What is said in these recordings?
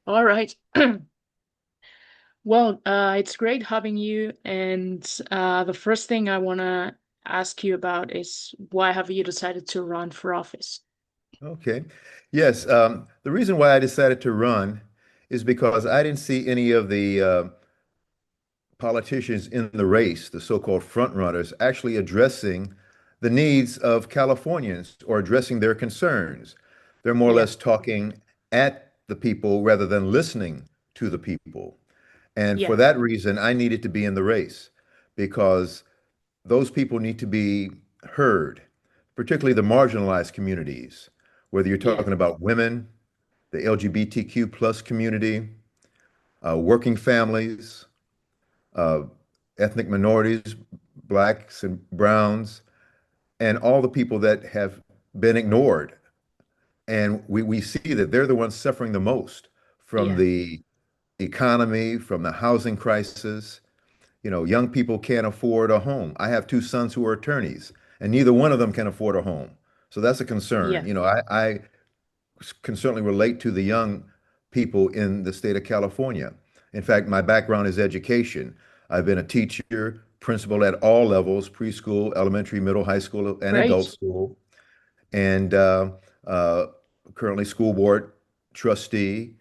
All right. Well, it's great having you. And the first thing I want to ask you about is why have you decided to run for office? Okay. Yes. The reason why I decided to run is because I didn't see any of the politicians in the race, the so-called front runners, actually addressing the needs of Californians or addressing their concerns. They're more or Yeah, less talking at the people rather than listening to the people. And for yeah, that reason, I needed to be in the race because those people need to be heard, particularly the marginalized communities, whether you're yeah, talking about women, the LGBTQ plus community, working families, uh, ethnic minorities, blacks and browns, and all the people that have been ignored. And we see that they're the ones suffering the most from yeah, the economy, from the housing crisis. Young people can't afford a home. I have two sons who are attorneys, and neither one of them can afford a home. So that's a concern. yeah, I can certainly relate to the young people in the state of California. In fact, my background is education. I've been a teacher, principal at all levels, preschool, elementary, middle, high school, and adult great. school, and uh, currently school board trustee.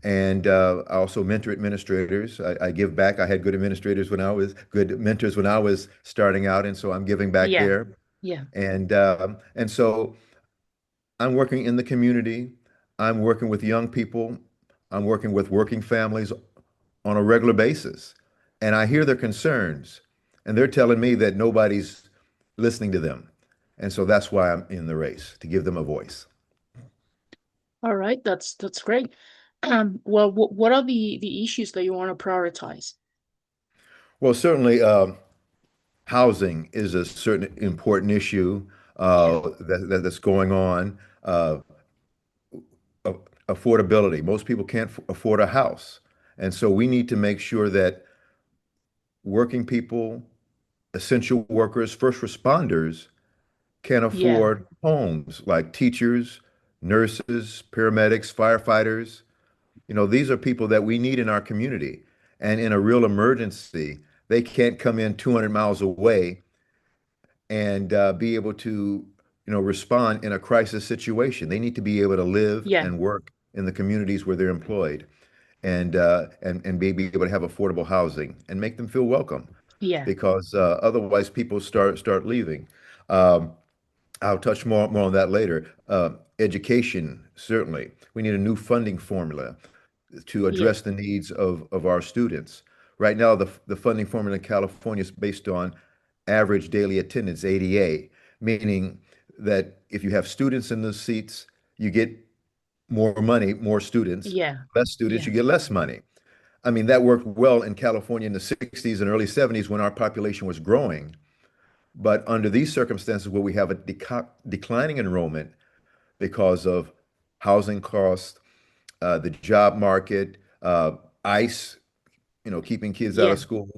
And I also mentor administrators. I give back. I had good administrators when I was good mentors when I was starting out, and so I'm giving back Yeah, there. yeah, And so I'm working in the community. I'm working with young people. I'm working with working families on a regular basis. And I hear their concerns, and they're telling me that nobody's listening to them. And so that's why I'm in the race, to give them a voice. all right. That's great. Well, what are the issues that you want to prioritize? Well, certainly, housing is a certain important issue Yeah, that's going on. A- Affordability. Most people can't afford a house. And so we need to make sure that working people, essential workers, first responders can yeah, afford homes like teachers, nurses, paramedics, firefighters. These are people that we need in our community. And in a real emergency, they can't come in 200 miles away and be able to, respond in a crisis situation. They need to be able to live yeah, and work in the communities where they're employed and be able to have affordable housing and make them feel welcome yeah, because otherwise people start leaving. Um, I'll touch more on that later. Education, certainly. We need a new funding formula to yeah, address the needs of our students. Right now, the funding formula in California is based on average daily attendance, ADA, meaning that if you have students in the seats, you get more money, more students. yeah, Less students, yeah, you get less money. I mean, that worked well in California in the 60s and early 70s when our population was growing. But under these circumstances where we have a declining enrollment because of housing costs, the job market, ICE, keeping kids out yeah, of school,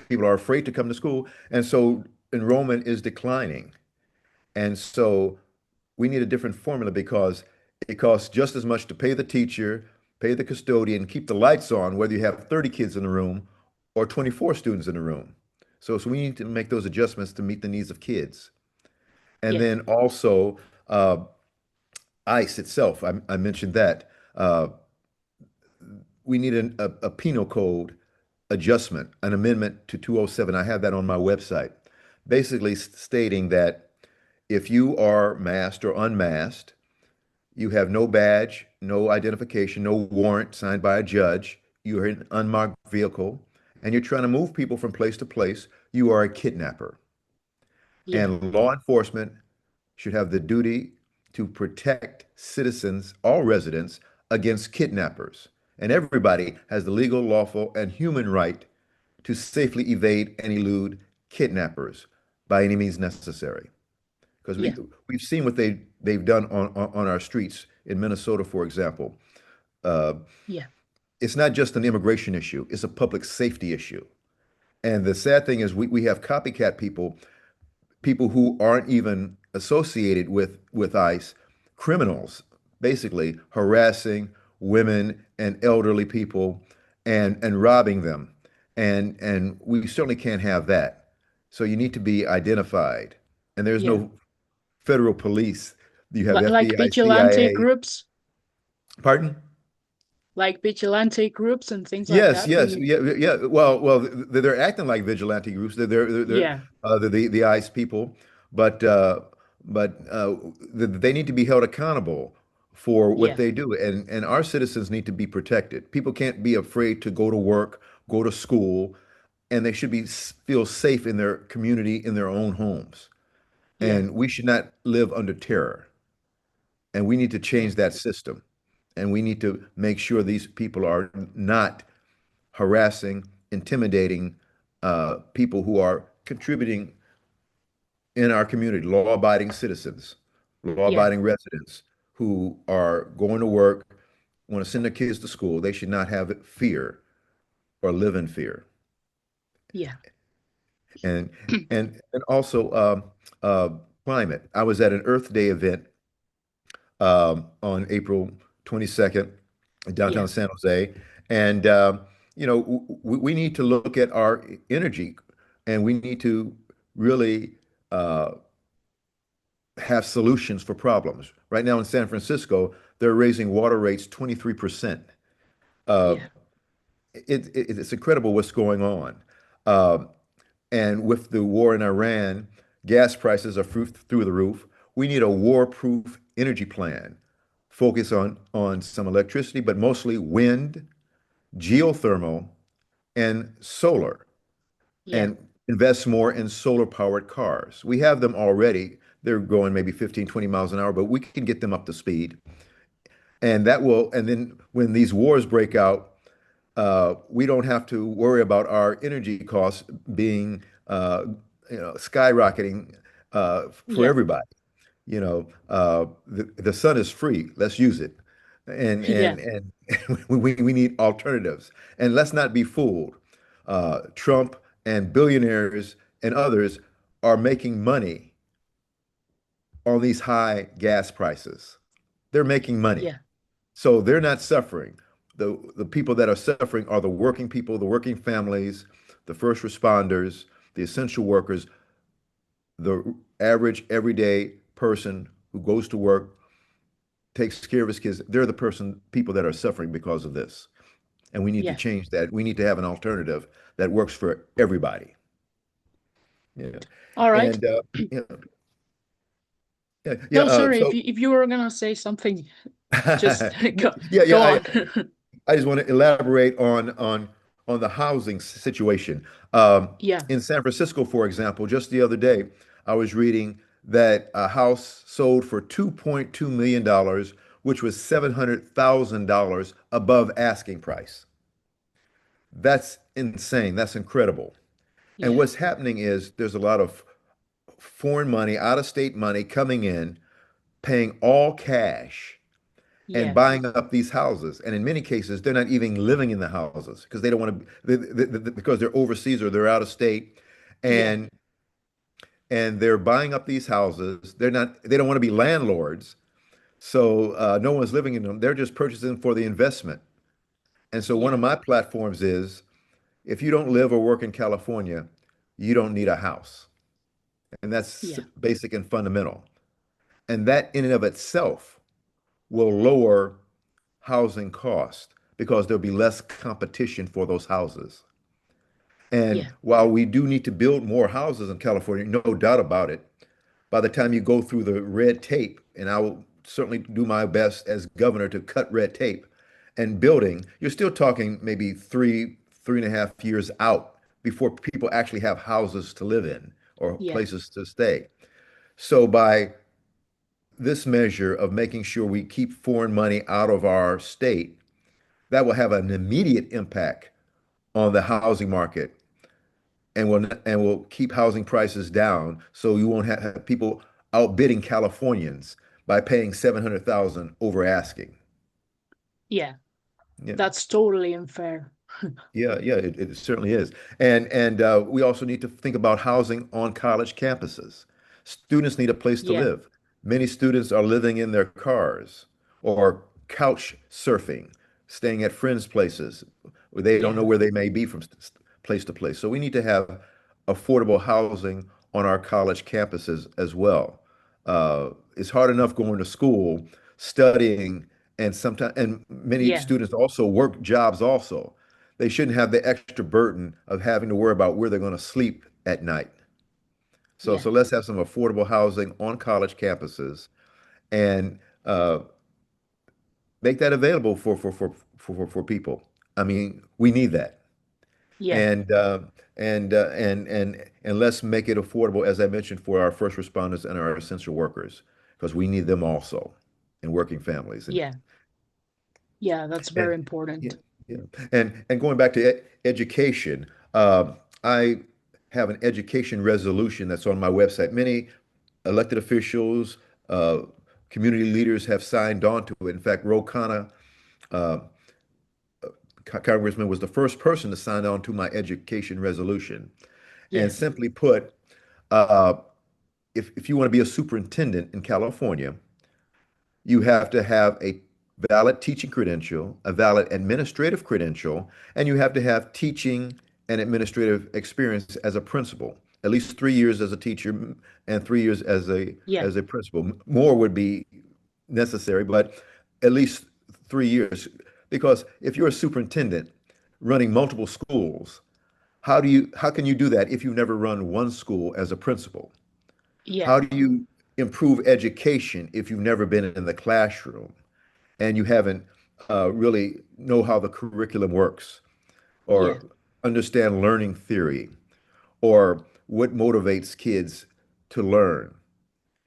people are afraid to come to school. And so enrollment is declining. And so we need a different formula because it costs just as much to pay the teacher, pay the custodian, keep the lights on, whether you have 30 kids in the room or 24 students in the room. So we need to make those adjustments to meet the needs of kids. And yeah, then also ICE itself, I mentioned that. Uh, we need a penal code adjustment, an amendment to 207. I have that on my website, basically stating that if you are masked or unmasked, you have no badge, no identification, no warrant signed by a judge, you're in an unmarked vehicle, and you're trying to move people from place to place, you are a kidnapper. yeah, And law enforcement should have the duty to protect citizens, all residents, against kidnappers. And everybody has the legal, lawful, and human right to safely evade and elude kidnappers by any means necessary. Because yeah, we've seen what they've done on our streets in Minnesota, for example. Uh, yeah, it's not just an immigration issue, it's a public safety issue. And the sad thing is we have copycat people, people who aren't even associated with ICE, criminals, basically harassing women, and elderly people and robbing them. And we certainly can't have that. So you need to be identified. And there's Yeah. no federal police. You have Like FBI, vigilante CIA. groups, Pardon? like vigilante groups and things like Yes, that. Do yes, you? yeah, yeah. Well, they're acting like vigilante groups. Yeah. They're the ICE people, but uh, but they need to be held accountable for what Yeah. they do, and our citizens need to be protected. People can't be afraid to go to work, go to school, and they should feel safe in their community, in their own homes. Yeah. And we should not live under terror. And we need to Yeah. change that system. And we need to make sure these people are not harassing, intimidating people who are contributing in our community, law-abiding citizens, Yeah. law-abiding residents who are going to work, want to send their kids to school. They should not have fear or live in fear. Yeah. And and also uh, climate. I was at an Earth Day event on April 22nd in Yeah. downtown San Jose. And, we need to look at our energy and we need to really uh, have solutions for problems. Right now in San Francisco, they're raising water rates 23%. Uh, Yeah. it's incredible what's going on. Um, and with the war in Iran, gas prices are through the roof. We need a war-proof energy plan. Focus on some electricity, but mostly wind, geothermal, and solar, Yeah. and invest more in solar-powered cars. We have them already. They're going maybe 15, 20 miles an hour, but we can get them up to speed. And then when these wars break out, we don't have to worry about our energy costs being, skyrocketing for Yeah. everybody. The sun is free. Let's use it. And Yeah. and and we need alternatives. And let's not be fooled. Trump and billionaires and others are making money on these high gas prices. They're making money. Yeah. So they're not suffering. The people that are suffering are the working people, the working families, the first responders, the essential workers, the average everyday person who goes to work, takes care of his kids. They're the people that are suffering because of this. And we need to Yeah. change that. We need to have an alternative that works for everybody. Yeah. All right. And yeah, yeah, yeah. No, sorry. So If you were gonna say something, just yeah, go yeah. on. I just want to elaborate on the housing situation. Yeah. In San Francisco, for example, just the other day, I was reading that a house sold for $2.2 million, which was $700,000 above asking price. That's insane. That's incredible. And Yeah. what's happening is there's a lot of foreign money, out-of-state money coming in, paying all cash and Yeah. buying up these houses. And in many cases, they're not even living in the houses because they don't want to, because they're overseas or they're out of state, Yeah. and they're buying up these houses. They don't want to be landlords, so no one's living in them. They're just purchasing for the investment. And so one Yeah. of my platforms is, if you don't live or work in California, you don't need a house, and that's Yeah. basic and fundamental. And that in and of itself will lower housing cost because there'll be less competition for those houses. And Yeah. while we do need to build more houses in California, no doubt about it, by the time you go through the red tape, and I will certainly do my best as governor to cut red tape and building, you're still talking maybe 3.5 years out before people actually have houses to live in or Yeah. places to stay. So by this measure of making sure we keep foreign money out of our state, that will have an immediate impact on the housing market and will keep housing prices down so you won't have people outbidding Californians by paying 700,000 over asking. Yeah. Yeah. That's totally unfair. Yeah, yeah, it certainly is. And we also need to think about housing on college campuses. Students need a place to Yeah. live. Many students are living in their cars or couch surfing, staying at friends' places where they don't know Yeah. where they may be from place to place. So we need to have affordable housing on our college campuses as well. It's hard enough going to school, studying, and sometimes and many Yeah. students also work jobs also. They shouldn't have the extra burden of having to worry about where they're going to sleep at night. So Yeah. let's have some affordable housing on college campuses and make that available for people. I mean, we need that. Yeah. And and let's make it affordable, as I mentioned, for our first responders and our essential workers, because we need them also in working families. Yeah. Yeah. That's And very yeah, important. yeah. And going back to education, I have an education resolution that's on my website. Many elected officials, uh, community leaders have signed on to it. In fact, Ro Khanna, uh, Congressman, was the first person to sign on to my education resolution. And Yeah. simply put, uh, if you want to be a superintendent in California, you have to have a valid teaching credential, a valid administrative credential, and you have to have teaching and administrative experience as a principal. At least 3 years as a teacher and 3 years Yeah. as a principal. More would be necessary, but at least 3 years. Because if you're a superintendent running multiple schools, how can you do that if you've never run one school as a principal? Yeah. How do you improve education if you've never been in the classroom and you haven't really know how the curriculum works Yeah. or understand learning theory or what motivates kids to learn?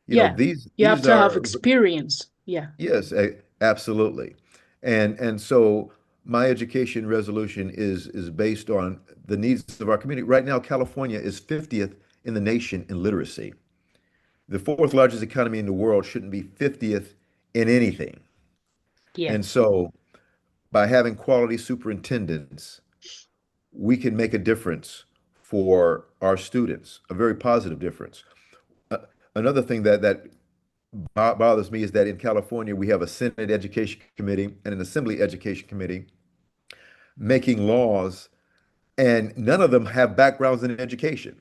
You know, Yeah. You have these to have are experience. Yeah. yes, absolutely. And so my education resolution is based on the needs of our community. Right now, California is 50th in the nation in literacy. The fourth largest economy in the world shouldn't be 50th in anything. Yeah. And so by having quality superintendents, we can make a difference for our students, a very positive difference. Uh, Another thing that bothers me is that in California, we have a Senate Education Committee and an Assembly Education Committee making laws, and none of them have backgrounds in education.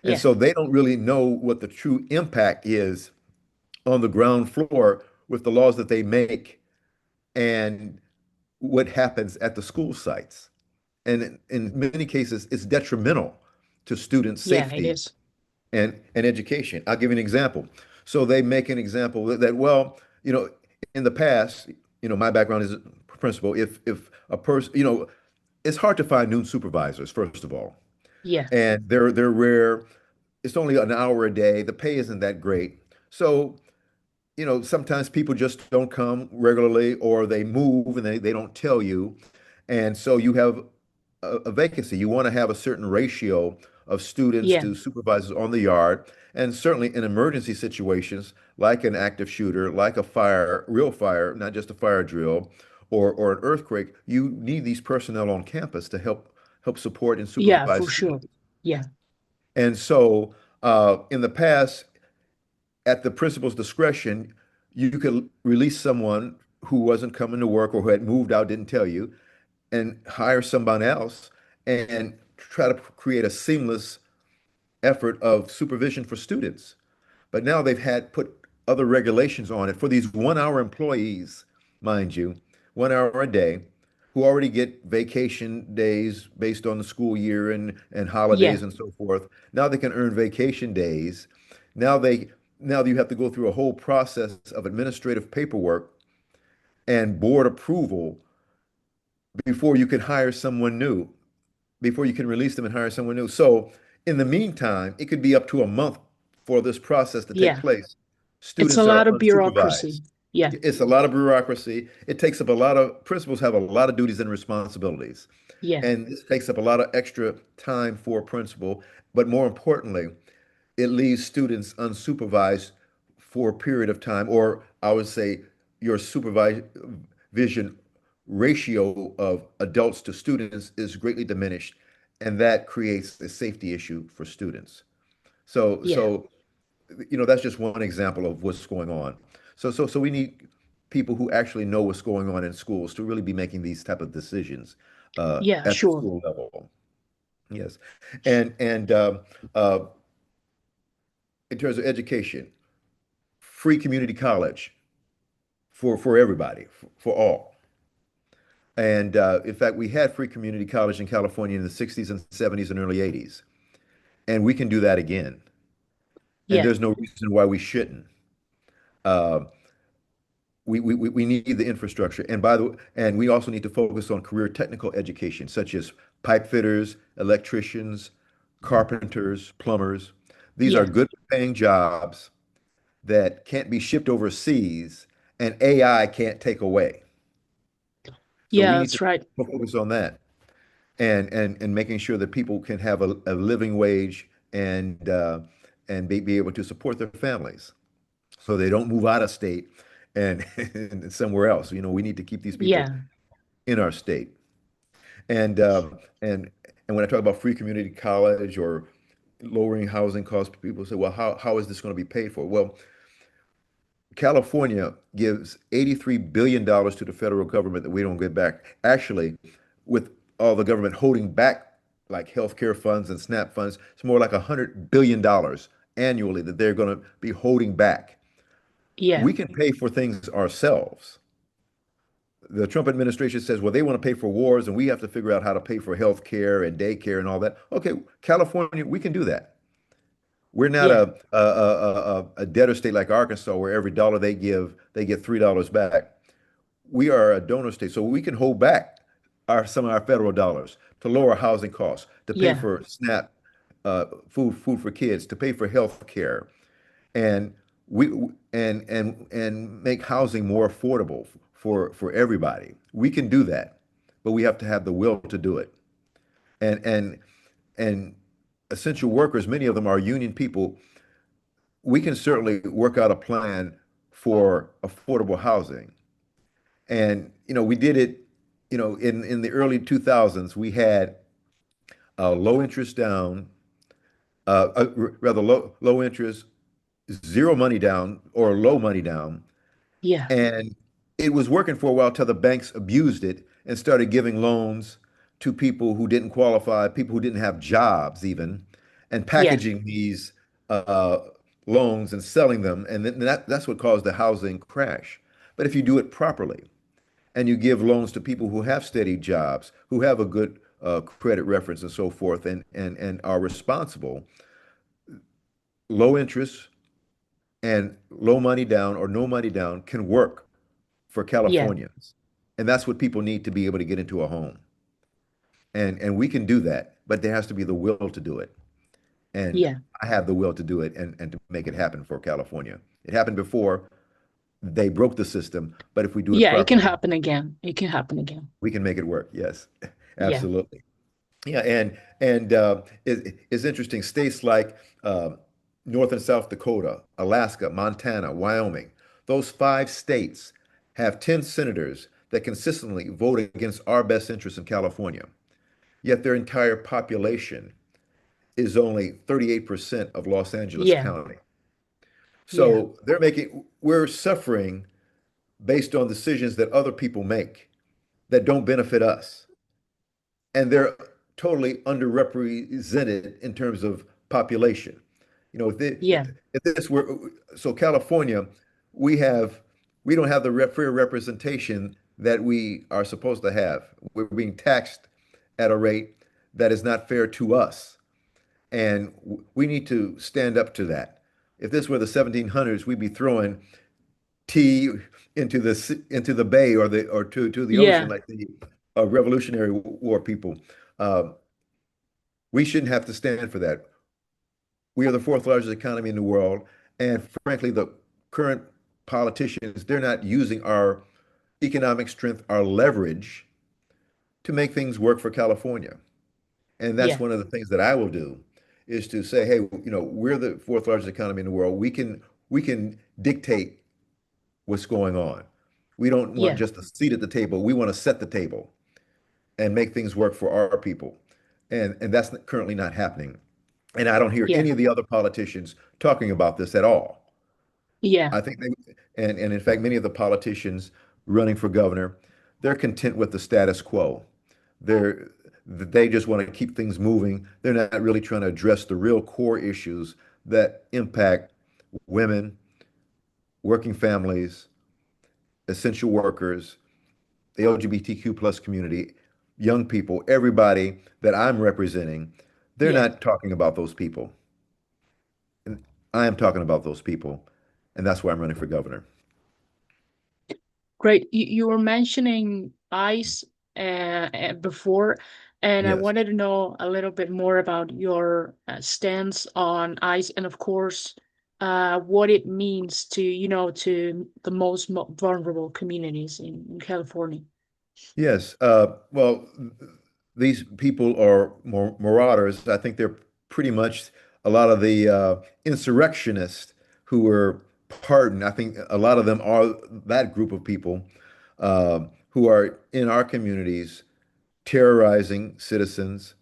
And Yeah. so they don't really know what the true impact is on the ground floor with the laws that they make and what happens at the school sites. And in many cases, it's detrimental to student Yeah. It safety is. and education. I'll give you an example. So they make an example that, well, in the past, my background is a principal. If a person, it's hard to find noon supervisors, first of all, Yeah. and they're rare. It's only an hour a day. The pay isn't that great. So sometimes people just don't come regularly or they move and they don't tell you. And so you have a vacancy. You want to have a certain ratio of students Yeah. to supervisors on the yard. And certainly in emergency situations, like an active shooter, like a fire, real fire, not just a fire drill, or an earthquake, you need these personnel on campus to help support and Yeah. supervise For sure. students. Yeah. And so in the past, at the principal's discretion, you could release someone who wasn't coming to work or who had moved out, didn't tell you, and hire someone else and try to create a seamless effort of supervision for students. But now they've had put other regulations on it for these 1 hour employees, mind you, 1 hour a day, who already get vacation days based on the school year and Yeah. holidays and so forth. Now they can earn vacation days. Now they now you have to go through a whole process of administrative paperwork and board approval before you can hire someone new, before you can release them and hire someone new. So in the meantime, it could be up to a month for this process to take Yeah. place. It's a Students are lot of unsupervised. bureaucracy. Yeah. It's a lot of bureaucracy. It takes up a lot of principals have a lot of duties and responsibilities. Yeah. And this takes up a lot of extra time for a principal. But more importantly, it leaves students unsupervised for a period of time, or I would say your supervision ratio of adults to students is greatly diminished, and that creates a safety issue for students. So, Yeah. so that's just one example of what's going on. So we need people who actually know what's going on in schools to really be making these type of decisions Yeah, at the sure. school level. Yes, and uh, in terms of education, free community college for everybody, for all. And in fact, we had free community college in California in the 60s and 70s and early 80s, and we can do that again. And Yeah. there's no reason why we shouldn't. Uh, we need the infrastructure. And by the way, and we also need to focus on career technical education, such as pipe fitters, electricians, carpenters, plumbers. These are Yeah. good paying jobs that can't be shipped overseas and AI can't take away. So we Yeah, need to that's right. focus on that and making sure that people can have a living wage and be able to support their families so they don't move out of state and, and somewhere else. You know, we need to keep these people Yeah. in our state. And and when I talk about free community college or lowering housing costs, people say, well, how is this going to be paid for? Well, California gives $83 billion to the federal government that we don't get back. Actually, with all the government holding back like healthcare funds and SNAP funds, it's more like $100 billion annually that they're going to be holding back. Yeah. We can pay for things ourselves. The Trump administration says, well, they want to pay for wars and we have to figure out how to pay for healthcare and daycare and all that. Okay, California, we can do that. We're not Yeah. a debtor state like Arkansas, where every dollar they give, they get $3 back. We are a donor state, so we can hold back some of our federal dollars to lower housing costs, to pay Yeah. for SNAP, food for kids, to pay for health care, and we and make housing more affordable for everybody. We can do that, but we have to have the will to do it. And and essential workers, many of them are union people. We can certainly work out a plan for affordable housing. And we did it, in the early 2000s, we had low interest down, rather low interest, zero money down or low money down. Yeah. And it was working for a while till the banks abused it and started giving loans to people who didn't qualify, people who didn't have jobs even, and Yeah. packaging these uh, loans and selling them. And then that's what caused the housing crash. But if you do it properly and you give loans to people who have steady jobs, who have a good credit reference and so forth, and are responsible, low interest and low money down or no money down can work for Yeah. Californians. And that's what people need to be able to get into a home. And we can do that, but there has to be the will to do it. And Yeah. I have the will to do it and to make it happen for California. It happened before. They broke the system, but if we do it Yeah, it can properly, happen again. It can happen again. we can make it work. Yes, Yeah. absolutely. Yeah, and it's interesting. States like North and South Dakota, Alaska, Montana, Wyoming, those five states have 10 senators that consistently vote against our best interests in California. Yet their entire population is only 38% of Los Angeles Yeah. County. Yeah. So we're suffering based on decisions that other people make that don't benefit us. And they're totally underrepresented in terms of population. You know, Yeah. if this were so California, we have we don't have the fair representation that we are supposed to have. We're being taxed at a rate that is not fair to us, and we need to stand up to that. If this were the 1700s, we'd be throwing tea into the bay or to the ocean Yeah. like the Revolutionary War people. Uh, we shouldn't have to stand for that. We are the fourth largest economy in the world, and frankly, the current politicians, they're not using our economic strength, our leverage to make things work for California. And that's Yeah. one of the things that I will do is to say, hey, we're the fourth largest economy in the world. We can dictate what's going on. We don't want Yeah. just a seat at the table. We want to set the table and make things work for our people. And that's currently not happening. And I don't hear Yeah. any of the other politicians talking about this at all. Yeah. I think and in fact, many of the politicians running for governor, they're content with the status quo. They're, they just want to keep things moving. They're not really trying to address the real core issues that impact women, working families, essential workers, the LGBTQ plus community, young people, everybody that I'm representing. They're Yeah. not talking about those people. And I am talking about those people, and that's why I'm running for governor. Great. You were mentioning ice before, and I Yes. wanted to know a little bit more about your stance on ice, and of course, what it means to, to the most vulnerable communities in California. Yes. Well, these people are marauders. I think they're pretty much a lot of the insurrectionists who were pardoned. I think a lot of them are that group of people who are in our communities terrorizing citizens,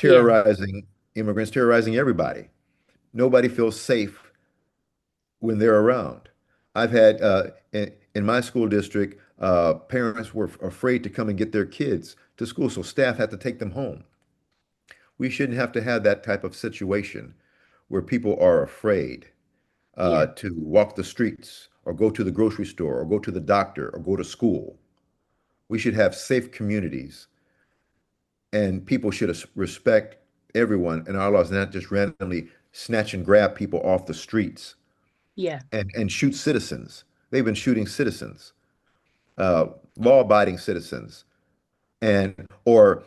Yeah. terrorizing immigrants, terrorizing everybody. Nobody feels safe when they're around. I've had in my school district, parents were afraid to come and get their kids to school, so staff had to take them home. We shouldn't have to have that type of situation where people are afraid Yeah. to walk the streets or go to the grocery store or go to the doctor or go to school. We should have safe communities, and people should respect everyone in our laws, not just randomly snatch and grab people off the streets Yeah. and shoot citizens. They've been shooting citizens, uh, law-abiding citizens, and or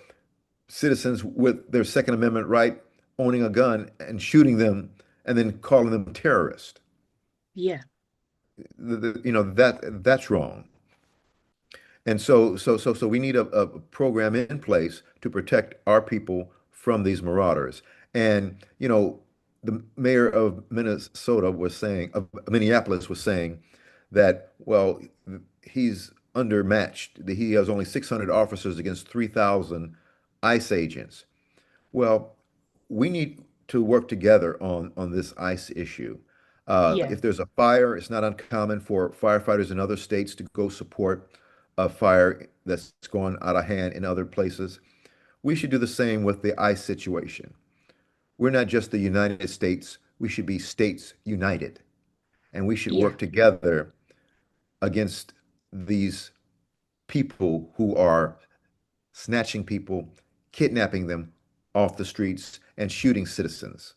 citizens with their Second Amendment right owning a gun and shooting them and then calling them terrorists. Yeah. That's wrong. And so we need a program in place to protect our people from these marauders. And the mayor of Minnesota was saying, of Minneapolis was saying that, well, he's undermatched. He has only 600 officers against 3,000 ICE agents. Well, we need to work together on this ICE issue. Yeah. If there's a fire, it's not uncommon for firefighters in other states to go support a fire that's gone out of hand in other places. We should do the same with the ICE situation. We're not just the United States, we should be states united, and we should Yeah. work together against these people who are snatching people, kidnapping them off the streets, and shooting citizens.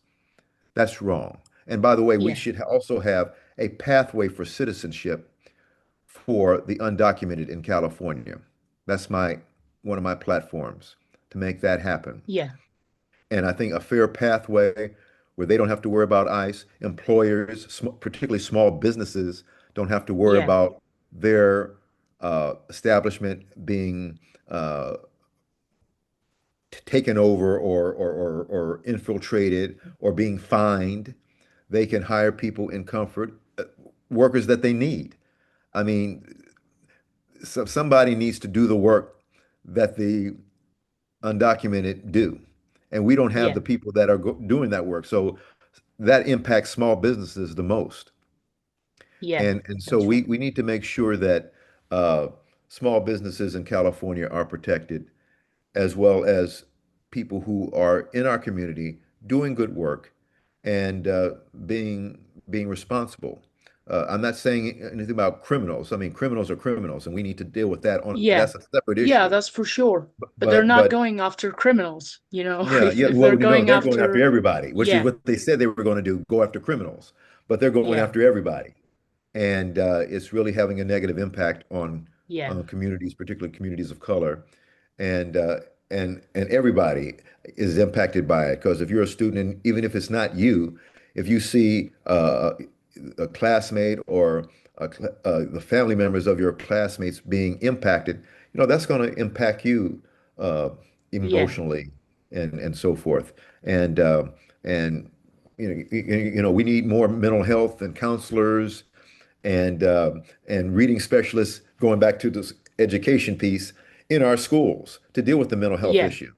That's wrong. And by the way, we Yeah. should also have a pathway for citizenship for the undocumented in California. That's my one of my platforms to make that happen. Yeah. And I think a fair pathway where they don't have to worry about ICE, employers, particularly small businesses, don't have to worry Yeah. about their establishment being taken over or infiltrated or being fined. They can hire people in comfort, workers that they need. I mean, so somebody needs to do the work that the undocumented do. And we don't have Yeah. the people that are doing that work. So that impacts small businesses the most. Yeah. And so That's right. we need to make sure that uh, small businesses in California are protected, as well as people who are in our community doing good work and being responsible. I'm not saying anything about criminals. I mean, criminals are criminals, and we need to deal with that on. Yeah. That's a separate Yeah, issue. that's for sure. But they're But not but going after criminals, yeah, if yeah. if they're Well, no, going they're going after after, everybody, which is yeah. what they said they were going to do, go after criminals. But they're going Yeah. after everybody, and it's really having a negative impact Yeah. on communities, particularly communities of color, and and everybody is impacted by it. Because if you're a student, and even if it's not you, if you see a classmate or the family members of your classmates being impacted, that's going to impact you uh, Yeah. emotionally and so forth. And and we need more mental health and counselors and reading specialists, going back to this education piece in our schools to deal with the mental health Yeah. issue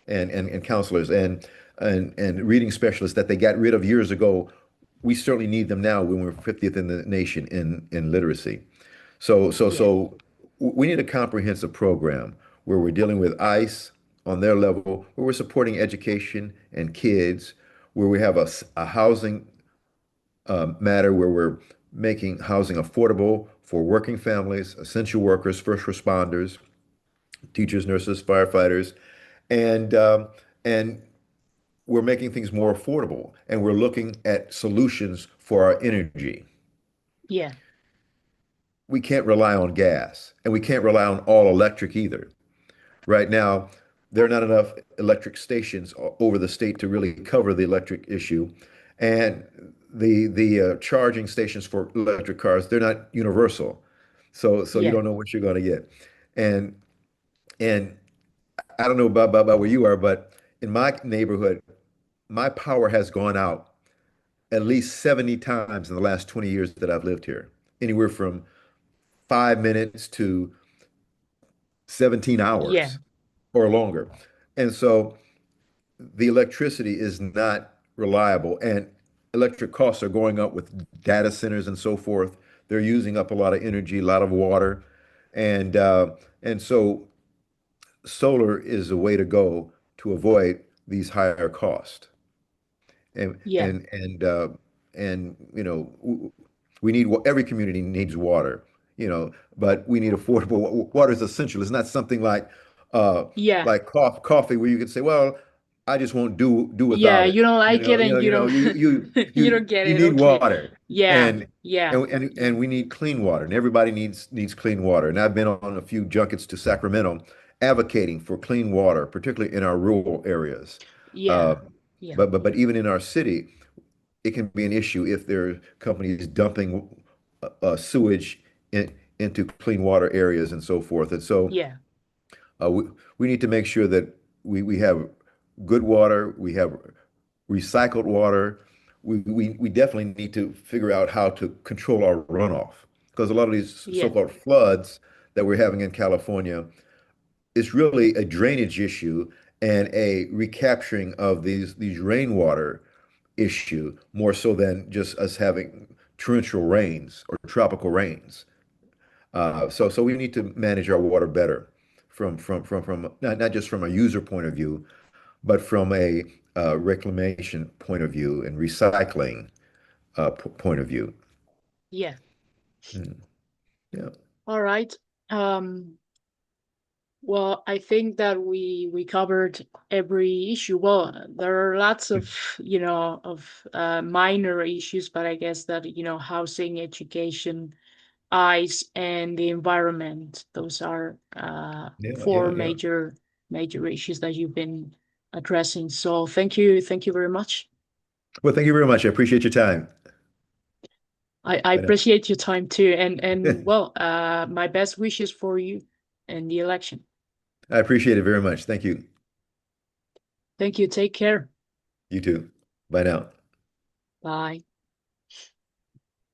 and counselors and reading specialists that they got rid of years ago we certainly need them now when we're 50th in the nation in literacy. So so Yeah. so we need a comprehensive program where we're dealing with ICE on their level, where we're supporting education and kids, where we have a housing matter where we're making housing affordable for working families, essential workers, first responders, teachers, nurses, firefighters, and and we're making things more affordable, and we're looking at solutions for our energy. Yeah. We can't rely on gas, and we can't rely on all electric either. Right now, there are not enough electric stations over the state to really cover the electric issue, and the charging stations for electric cars, they're not universal. So you Yeah. don't know what you're going to get. And and I don't know about where you are, but in my neighborhood, my power has gone out at least 70 times in the last 20 years that I've lived here, anywhere from 5 minutes to 17 Yeah. hours or longer. And so the electricity is not reliable, and electric costs are going up with data centers and so forth. They're using up a lot of energy, a lot of water, and so solar is a way to go to avoid these higher costs. And Yeah. and and uh, and we need every community needs water, but we need affordable water is essential. It's not something uh Yeah. like coffee where you could say, well, I just won't do Yeah. without it. You don't like it and you don't you You don't get you it. need Okay. water, Yeah. and Yeah. and we need clean water, and everybody needs clean water. And I've been on a few junkets to Sacramento advocating for clean water, particularly in our rural areas. Uh, Yeah. Yeah. but even in our city, it can be an issue if there are companies dumping sewage into clean water areas and so forth. And so Yeah. we need to make sure that we have good water, we have recycled water. We definitely need to figure out how to control our runoff because a lot of these Yeah. so-called floods that we're having in California is really a drainage issue and a recapturing of these rainwater issue more so than just us having torrential rains or tropical rains. So we need to manage our water better from not just from a user point of view, but from a reclamation point of view and recycling point of view. Yeah. Mm, yeah. All right. Um, well, I think that we covered every issue. Well, there are lots of, of minor issues, but I guess that, housing, education, ice, and the environment, those are Yeah, four yeah, yeah. major issues that you've been addressing. So thank you very much. Well, thank you very much. I appreciate your time. I Bye now. appreciate your time too, and well, my best wishes for you in the election. I appreciate it very much. Thank you. Thank you. Take care. You too. Bye now. Bye.